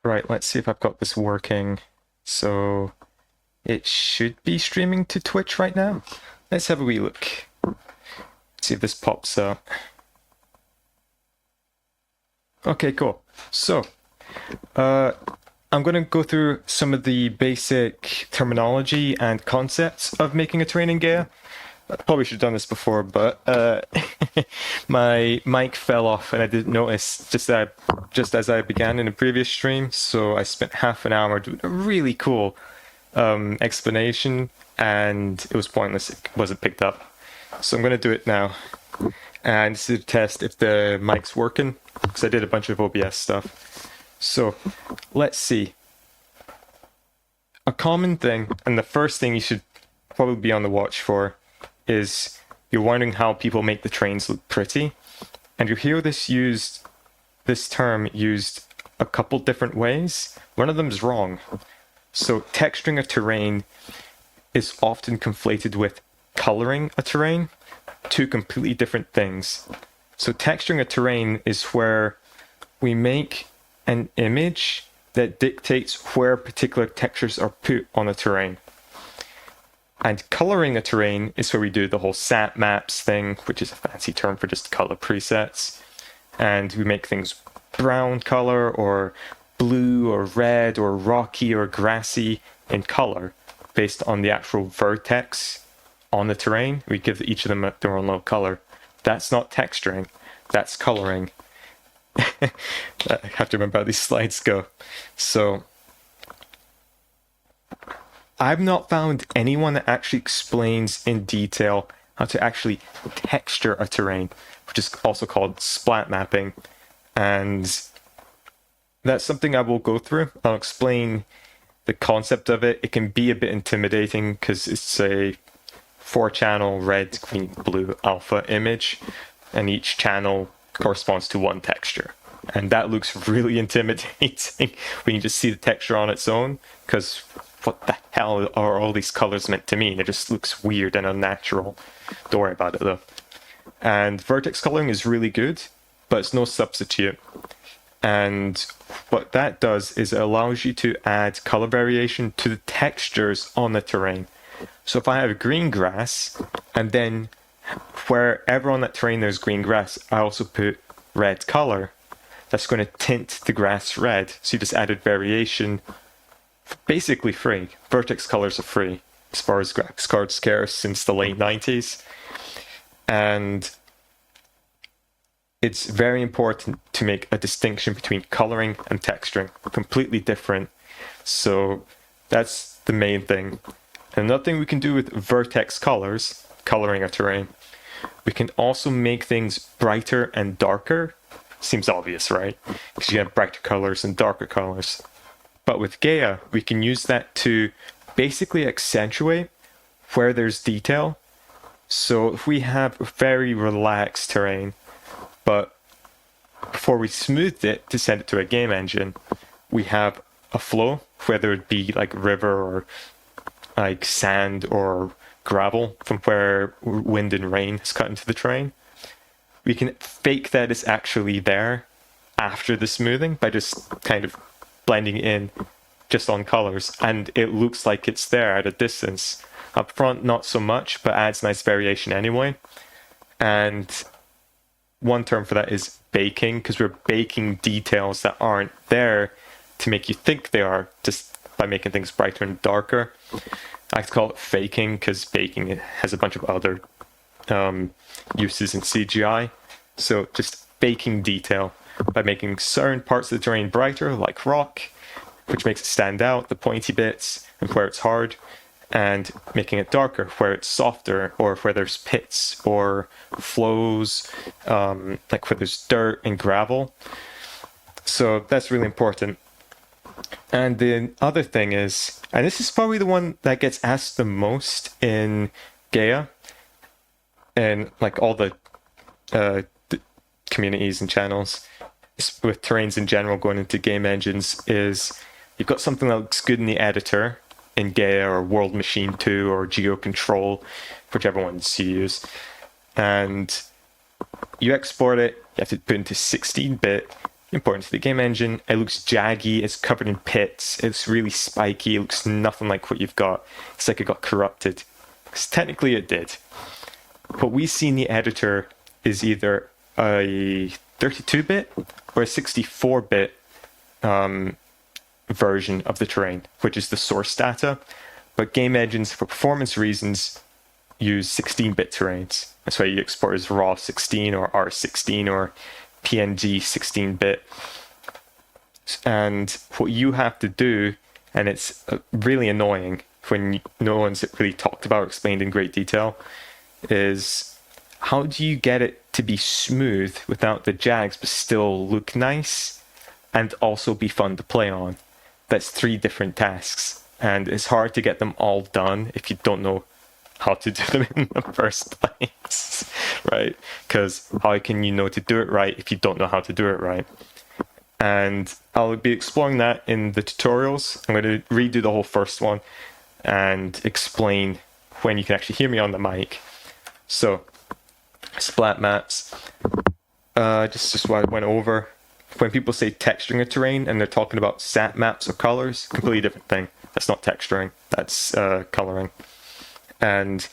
Right, let's see if I've got this working. So it should be streaming to Twitch right now. Let's have a wee look. See if this pops up. Okay, cool. So, I'm going to go through some of the basic terminology and concepts of making a terrain in Gaia. I probably should have done this before, but my mic fell off and I didn't notice just as I began in a previous stream. So I spent half an hour doing a really cool explanation, and it was pointless. It wasn't picked up. So I'm going to do it now, and this is to test if the mic's working, because I did a bunch of OBS stuff. So let's see. A common thing, and the first thing you should probably be on the watch for, is you're wondering how people make the terrains look pretty, and you hear this term used a couple different ways. One of them is wrong. So texturing a terrain is often conflated with coloring a terrain, two completely different things. So texturing a terrain is where we make an image that dictates where particular textures are put on a terrain. And coloring a terrain is where we do the whole sap maps thing, which is a fancy term for just color presets. And we make things brown color or blue or red or rocky or grassy in color based on the actual vertex on the terrain. We give each of them their own little color. That's not texturing, that's coloring. I have to remember how these slides go. So I've not found anyone that actually explains in detail how to actually texture a terrain, which is also called splatmapping. And that's something I will go through. I'll explain the concept of it. It can be a bit intimidating because it's a 4-channel red, green, blue alpha image, and each channel corresponds to one texture. And that looks really intimidating when you just see the texture on its own, because what the hell are all these colors meant to mean? It just looks weird and unnatural. Don't worry about it though. And vertex coloring is really good, but it's no substitute. And what that does is it allows you to add color variation to the textures on the terrain. So if I have green grass, and then wherever on that terrain there's green grass, I also put red color, that's going to tint the grass red. So you just added variation, basically free. Vertex colors are free as far as graphics cards care since the late 90s. And it's very important to make a distinction between coloring and texturing. Completely different. So that's the main thing. Another thing we can do with vertex colors, coloring a terrain, we can also make things brighter and darker. Seems obvious, right? Because you have brighter colors and darker colors. But with Gaia, we can use that to basically accentuate where there's detail. So if we have a very relaxed terrain, but before we smoothed it to send it to a game engine, we have a flow, whether it be like river or like sand or gravel from where wind and rain has cut into the terrain. We can fake that it's actually there after the smoothing by just kind of blending in just on colors, and it looks like it's there at a distance. Up front, not so much, but adds nice variation anyway. And one term for that is baking, because we're baking details that aren't there to make you think they are, just by making things brighter and darker. I like to call it faking, because baking has a bunch of other uses in CGI. So just baking detail by making certain parts of the terrain brighter, like rock, which makes it stand out, the pointy bits, and where it's hard, and making it darker where it's softer, or where there's pits or flows, like where there's dirt and gravel. So that's really important. And the other thing is, and this is probably the one that gets asked the most in Gaia, and like all the communities and channels, with terrains in general going into game engines, is you've got something that looks good in the editor, in Gaia or World Machine 2 or Geo Control, whichever ones you use, and you export it, you have to put it into 16-bit, import into the game engine. It looks jaggy, it's covered in pits, it's really spiky, it looks nothing like what you've got. It's like it got corrupted. Because technically it did. What we see in the editor is either a 32-bit or a 64-bit version of the terrain, which is the source data. But game engines, for performance reasons, use 16-bit terrains. That's why you export as RAW 16 or R16 or PNG 16-bit. And what you have to do, and it's really annoying when no one's really talked about or explained in great detail, is how do you get it to be smooth without the jags but still look nice and also be fun to play on? That's 3 different tasks, and it's hard to get them all done if you don't know how to do them in the first place, right? Because how can you know to do it right if you don't know how to do it right? And I'll be exploring that in the tutorials. I'm going to redo the whole first one and explain when you can actually hear me on the mic. So, splat maps. Just what I went over. When people say texturing a terrain and they're talking about sat maps or colors, completely different thing. That's not texturing, that's coloring. And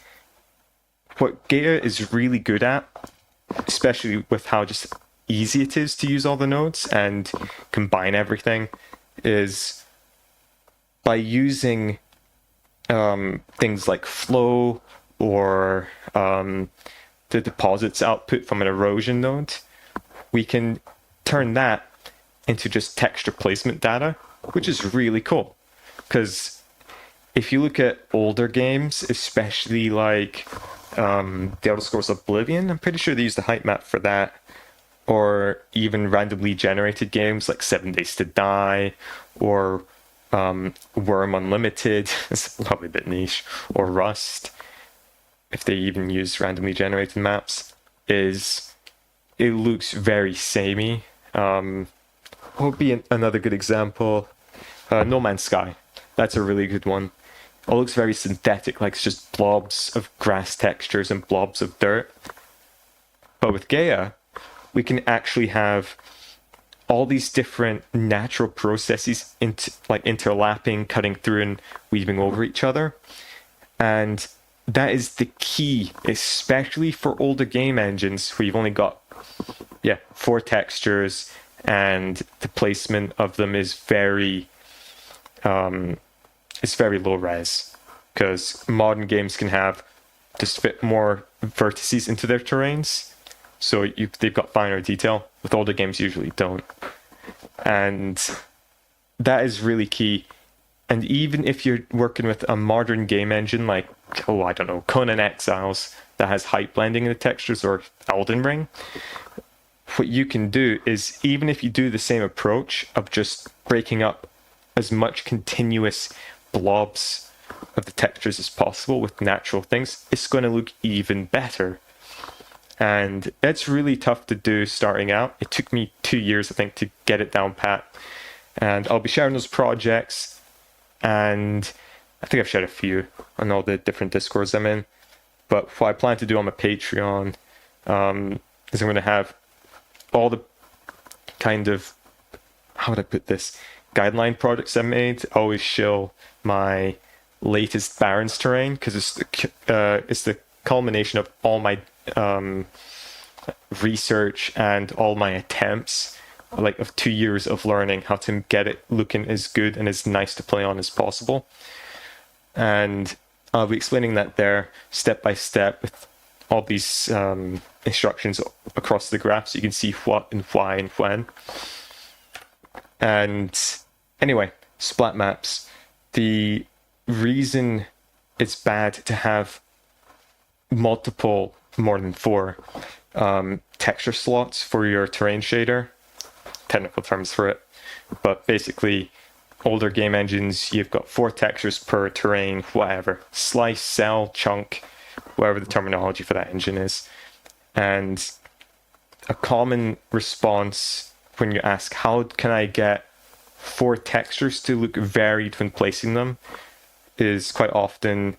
what Gaia is really good at, especially with how just easy it is to use all the nodes and combine everything, is by using things like flow or the deposits output from an erosion node, we can turn that into just texture placement data, which is really cool. Because if you look at older games, especially like The Elder Scrolls Oblivion, I'm pretty sure they used the height map for that, or even randomly generated games like 7 Days to Die, or Worm Unlimited, it's probably a bit niche, or Rust, if they even use randomly generated maps, is it looks very samey. What would be another good example? No Man's Sky. That's a really good one. It looks very synthetic, like it's just blobs of grass textures and blobs of dirt. But with Gaia, we can actually have all these different natural processes interlapping, cutting through and weaving over each other. And that is the key, especially for older game engines where you've only got 4 textures and the placement of them is very low res, because modern games can have just fit more vertices into their terrains, so they've got finer detail. With older games, usually don't, and that is really key. And even if you're working with a modern game engine like, I don't know, Conan Exiles that has height blending in the textures, or Elden Ring, what you can do is, even if you do the same approach of just breaking up as much continuous blobs of the textures as possible with natural things, it's going to look even better. And it's really tough to do starting out. It took me 2 years, I think, to get it down pat. And I'll be sharing those projects, and I think I've shared a few on all the different Discords I'm in. But what I plan to do on my Patreon is I'm going to have all the kind of, how would I put this, guideline projects I made. I always show my latest Barrens terrain, because it's the culmination of all my research and all my attempts, like of 2 years of learning how to get it looking as good and as nice to play on as possible. And I'll be explaining that there step by step with all these instructions across the graph, so you can see what and why and when. And anyway, splat maps. The reason it's bad to have multiple, more than 4 texture slots for your terrain shader, technical terms for it, but basically older game engines, you've got 4 textures per terrain, whatever, slice, cell, chunk, whatever the terminology for that engine is. And a common response when you ask, how can I get 4 textures to look varied when placing them, is quite often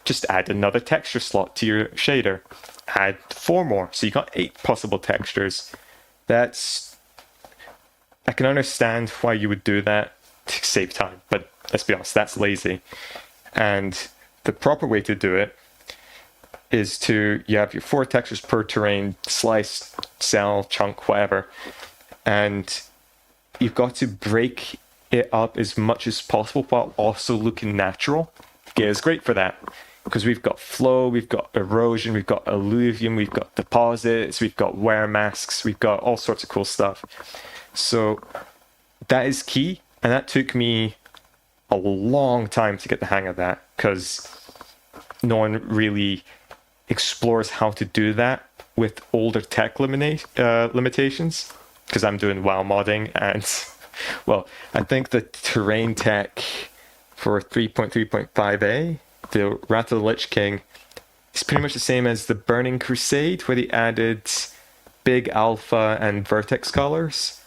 just add another texture slot to your shader. Add 4 more, so you got 8 possible textures. That's I can understand why you would do that to save time, but let's be honest, that's lazy. And the proper way to do it is you have your 4 textures per terrain, slice, cell, chunk, whatever, and you've got to break it up as much as possible while also looking natural. Gaia is great for that because we've got flow, we've got erosion, we've got alluvium, we've got deposits, we've got wear masks, we've got all sorts of cool stuff. So that is key, and that took me a long time to get the hang of that because no one really explores how to do that with older tech limitations, because I'm doing WoW modding, and well, I think the terrain tech for 3.3.5a, the Wrath of the Lich King, is pretty much the same as the Burning Crusade, where they added big alpha and vertex colors.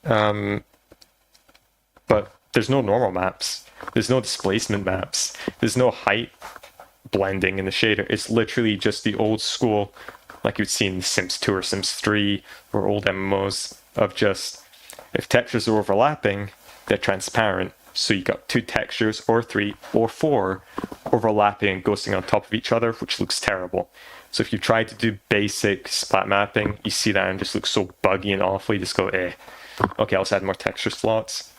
But there's no normal maps. There's no displacement maps. There's no height blending in the shader. It's literally just the old school, like you'd see in Sims 2 or Sims 3 or old MMOs, of just, if textures are overlapping, they're transparent. So you got 2 textures or 3 or 4 overlapping and ghosting on top of each other, which looks terrible. So if you try to do basic splat mapping, you see that and just looks so buggy and awful. You just go, eh. Okay, I'll just add more texture slots.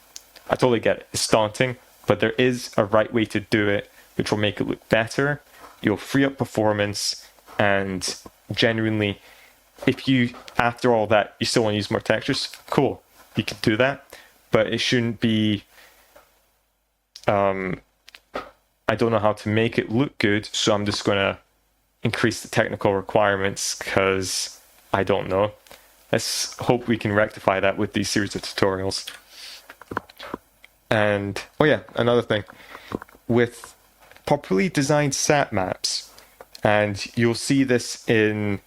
I totally get it. It's daunting, but there is a right way to do it, which will make it look better. You'll free up performance, and genuinely, if you, after all that, you still want to use more textures, cool, you can do that, but it shouldn't be, I don't know how to make it look good, so I'm just going to increase the technical requirements because I don't know. Let's hope we can rectify that with these series of tutorials. And, oh yeah, another thing. With properly designed sat maps, and you'll see this in,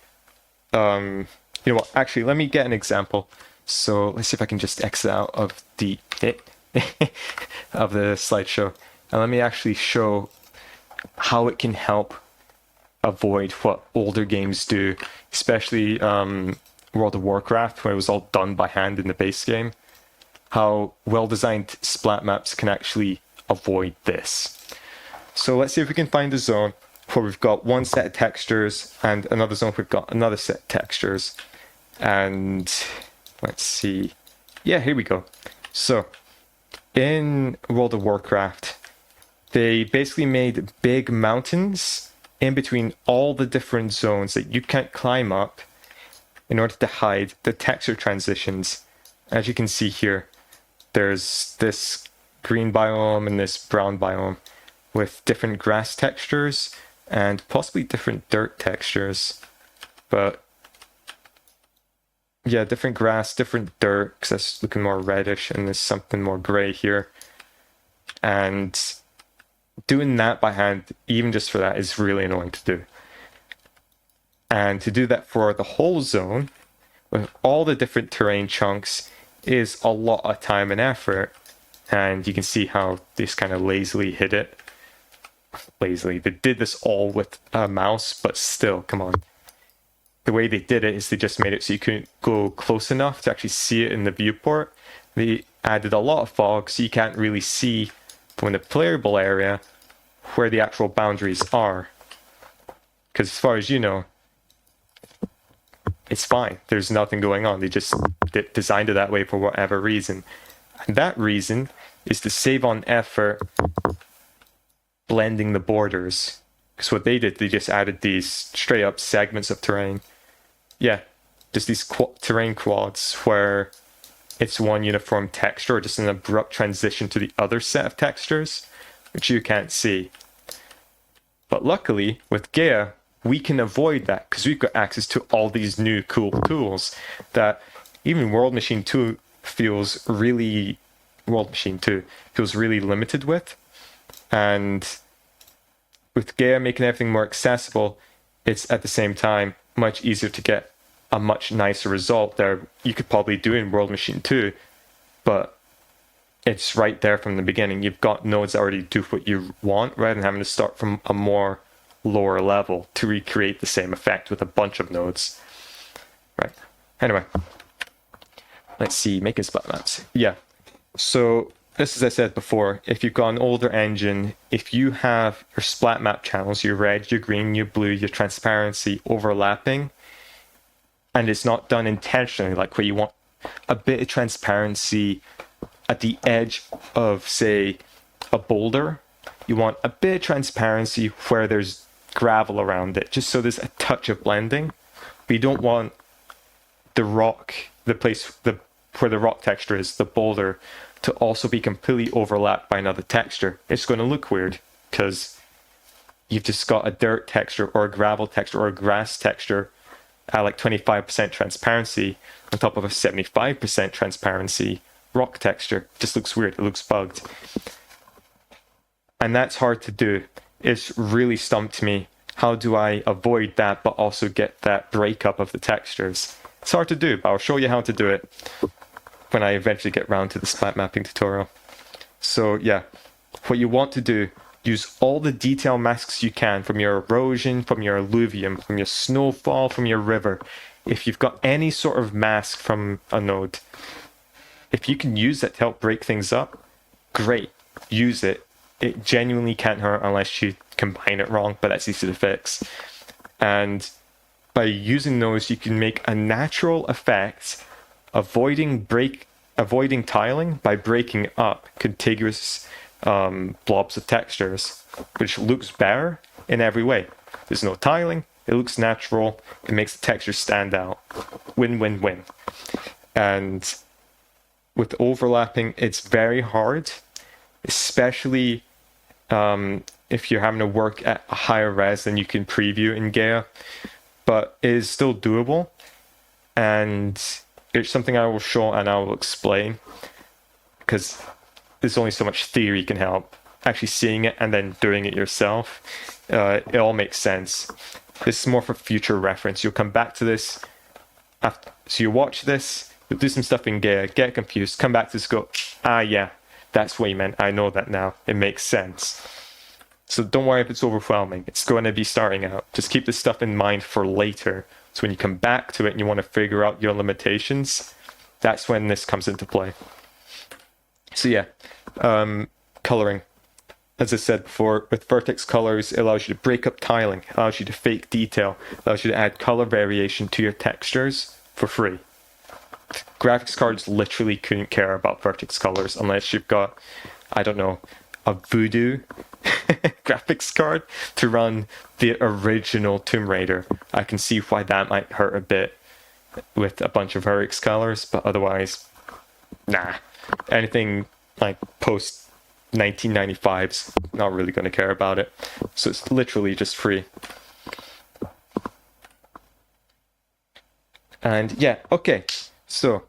you know what, actually, let me get an example. So let's see if I can just exit out of the of the slideshow, and let me actually show how it can help avoid what older games do, especially World of Warcraft, where it was all done by hand in the base game. How well-designed splat maps can actually avoid this. So let's see if we can find a zone where we've got one set of textures and another zone where we've got another set of textures. And let's see. Yeah, here we go. So in World of Warcraft, they basically made big mountains in between all the different zones that you can't climb up in order to hide the texture transitions. As you can see here, there's this green biome and this brown biome with different grass textures and possibly different dirt textures. But yeah, different grass, different dirt, because that's looking more reddish, and there's something more gray here. And doing that by hand, even just for that, is really annoying to do. And to do that for the whole zone, with all the different terrain chunks, is a lot of time and effort. And you can see how they just kind of lazily hid it. Lazily. They did this all with a mouse, but still, come on. The way they did it is they just made it so you couldn't go close enough to actually see it in the viewport. They added a lot of fog, so you can't really see from the playable area where the actual boundaries are. Because as far as you know, it's fine. There's nothing going on. They just designed it that way for whatever reason. And that reason is to save on effort blending the borders. Because what they did, they just added these straight up segments of terrain. Yeah, just these terrain quads where it's one uniform texture or just an abrupt transition to the other set of textures, which you can't see. But luckily, with Gaia, we can avoid that because we've got access to all these new cool tools that even World Machine 2 feels really limited with. And with Gaia making everything more accessible, it's at the same time much easier to get a much nicer result there. You could probably do in World Machine 2, but it's right there from the beginning. You've got nodes that already do what you want rather than having to start from a more lower level to recreate the same effect with a bunch of nodes. Right. Anyway. Let's see, making splat maps. Yeah. So this, as I said before, if you've got an older engine, if you have your splat map channels, your red, your green, your blue, your transparency overlapping, and it's not done intentionally, like where you want a bit of transparency at the edge of, say, a boulder, you want a bit of transparency where there's gravel around it, just so there's a touch of blending. But you don't want the rock, the place where the rock texture is, the boulder, to also be completely overlapped by another texture. It's going to look weird because you've just got a dirt texture or a gravel texture or a grass texture at like 25% transparency on top of a 75% transparency rock texture. It just looks weird. It looks bugged. And that's hard to do. It's really stumped me. How do I avoid that but also get that breakup of the textures? It's hard to do, but I'll show you how to do it when I eventually get round to the splat mapping tutorial. So yeah, what you want to do, use all the detail masks you can from your erosion, from your alluvium, from your snowfall, from your river. If you've got any sort of mask from a node, if you can use that to help break things up, great, use it. It genuinely can't hurt unless you combine it wrong, but that's easy to fix. And by using those, you can make a natural effect, avoiding tiling by breaking up contiguous blobs of textures, which looks better in every way. There's no tiling, it looks natural, it makes the texture stand out. Win-win-win. And with overlapping, it's very hard, especially if you're having to work at a higher res than you can preview in Gaia, but it is still doable, and it's something I will show and I will explain, because there's only so much theory can help. Actually seeing it and then doing it yourself, it all makes sense. This is more for future reference. You'll come back to this, so you watch this, you'll do some stuff in Gaia, get confused, come back to this, go, yeah, that's what you meant, I know that now, it makes sense. So don't worry if it's overwhelming, it's going to be starting out. Just keep this stuff in mind for later. So when you come back to it and you want to figure out your limitations, that's when this comes into play. So yeah, coloring. As I said before, with vertex colors, it allows you to break up tiling, allows you to fake detail, allows you to add color variation to your textures for free. Graphics cards literally couldn't care about vertex colors unless you've got, I don't know, a voodoo graphics card to run the original Tomb Raider. I can see why that might hurt a bit with a bunch of vertex colors, but otherwise, nah. Anything like post 1995's not really going to care about it. So it's literally just free. And yeah, okay. So,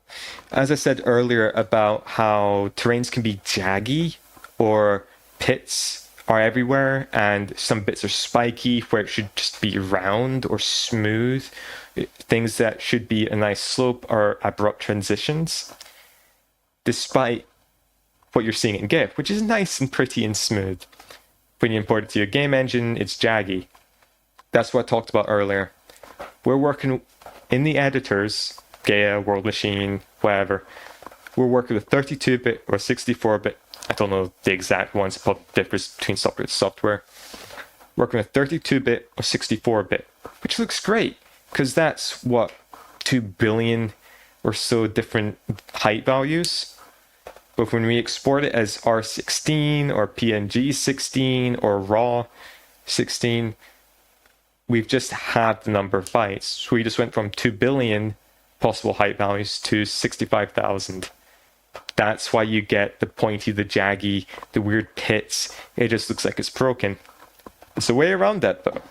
as I said earlier about how terrains can be jaggy, or pits are everywhere, and some bits are spiky where it should just be round or smooth. Things that should be a nice slope are abrupt transitions. Despite what you're seeing in GIF, which is nice and pretty and smooth. When you import it to your game engine, it's jaggy. That's what I talked about earlier. We're working in the editors, Gaia, World Machine, whatever. We're working with 32-bit or 64-bit. I don't know the exact ones, it probably differs between software to software. Working with 32-bit or 64-bit, which looks great, because that's, 2 billion or so different height values. But when we export it as R16 or PNG 16 or RAW 16, we've just halved the number of bytes. So we just went from 2 billion possible height values to 65,000. That's why you get the pointy, the jaggy, the weird pits. It just looks like it's broken. There's a way around that though.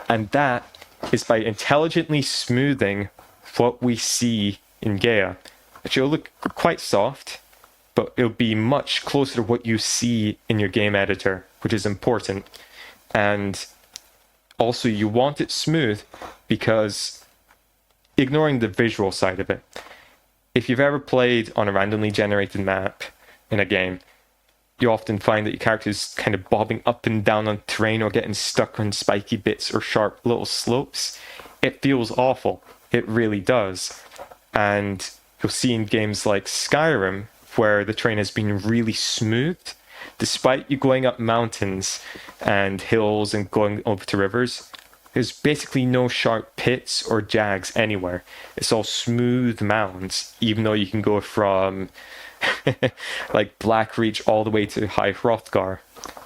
And that is by intelligently smoothing what we see in Gaia. Which will look quite soft, but it'll be much closer to what you see in your game editor, which is important. And also you want it smooth because, ignoring the visual side of it, if you've ever played on a randomly generated map in a game, you often find that your character is kind of bobbing up and down on terrain or getting stuck on spiky bits or sharp little slopes. It feels awful. It really does. And you'll see in games like Skyrim, where the terrain has been really smooth, despite you going up mountains and hills and going over to rivers. There's basically no sharp pits or jags anywhere. It's all smooth mounds, even though you can go from like Blackreach all the way to High Hrothgar.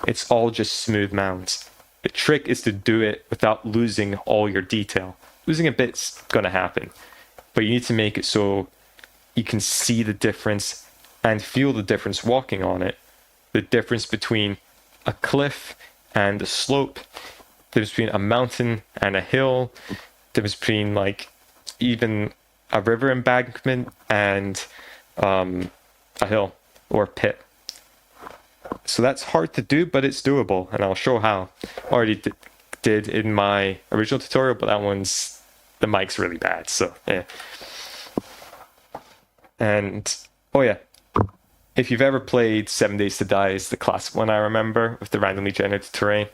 It's all just smooth mounds. The trick is to do it without losing all your detail. Losing a bit's gonna happen, but you need to make it so you can see the difference and feel the difference walking on it. The difference between a cliff and a slope, the difference between a mountain and a hill, the difference between like even a river embankment and a hill or a pit. So that's hard to do, but it's doable, and I'll show how. Already did in my original tutorial, but that one's, the mic's really bad, so yeah. And oh yeah, if you've ever played 7 Days to Die, is the classic one I remember with the randomly generated terrain,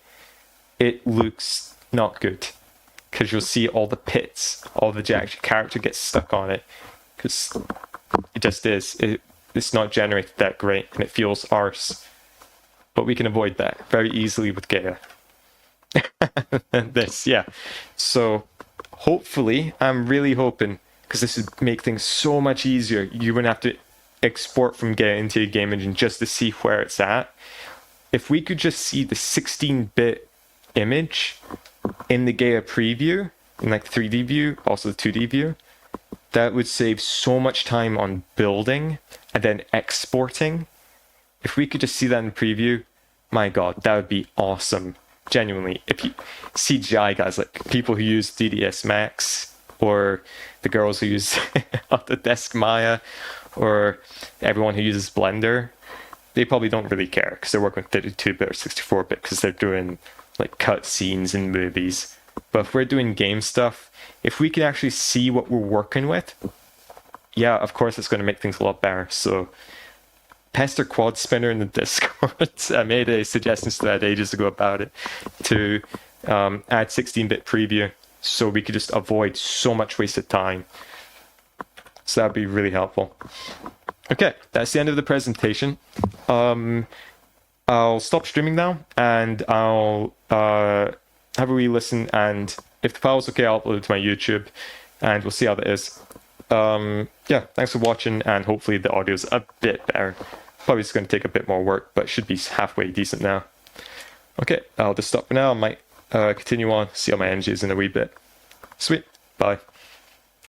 it looks not good because you'll see all the pits, all the jags, your character gets stuck on it because it just is. It's not generated that great and it feels arse. But we can avoid that very easily with Gaia. This, yeah. So hopefully, I'm really hoping, because this would make things so much easier, you wouldn't have to export from Gaia into your game engine just to see where it's at. If we could just see the 16-bit image in the Gaia preview, in like 3D view, also the 2D view, that would save so much time on building and then exporting. If we could just see that in the preview, my god, that would be awesome. Genuinely, if you CGI guys, like people who use DDS Max, or the girls who use Autodesk Maya, or everyone who uses Blender, they probably don't really care because they're working with 32-bit or 64-bit because they're doing like cut scenes in movies. But if we're doing game stuff, if we can actually see what we're working with, yeah, of course it's going to make things a lot better. So Pester Quad Spinner in the Discord, I made a suggestion to that ages ago about it, to add 16-bit preview so we could just avoid so much wasted time. So that'd be really helpful. Okay, that's the end of the presentation. I'll stop streaming now and I'll have a wee listen, and if the file's okay, I'll upload it to my YouTube and we'll see how that is. Yeah, thanks for watching, and hopefully the audio's a bit better. Probably just going to take a bit more work, but should be halfway decent now. Okay, I'll just stop for now. I might continue on, see how my energy is in a wee bit. Sweet, bye.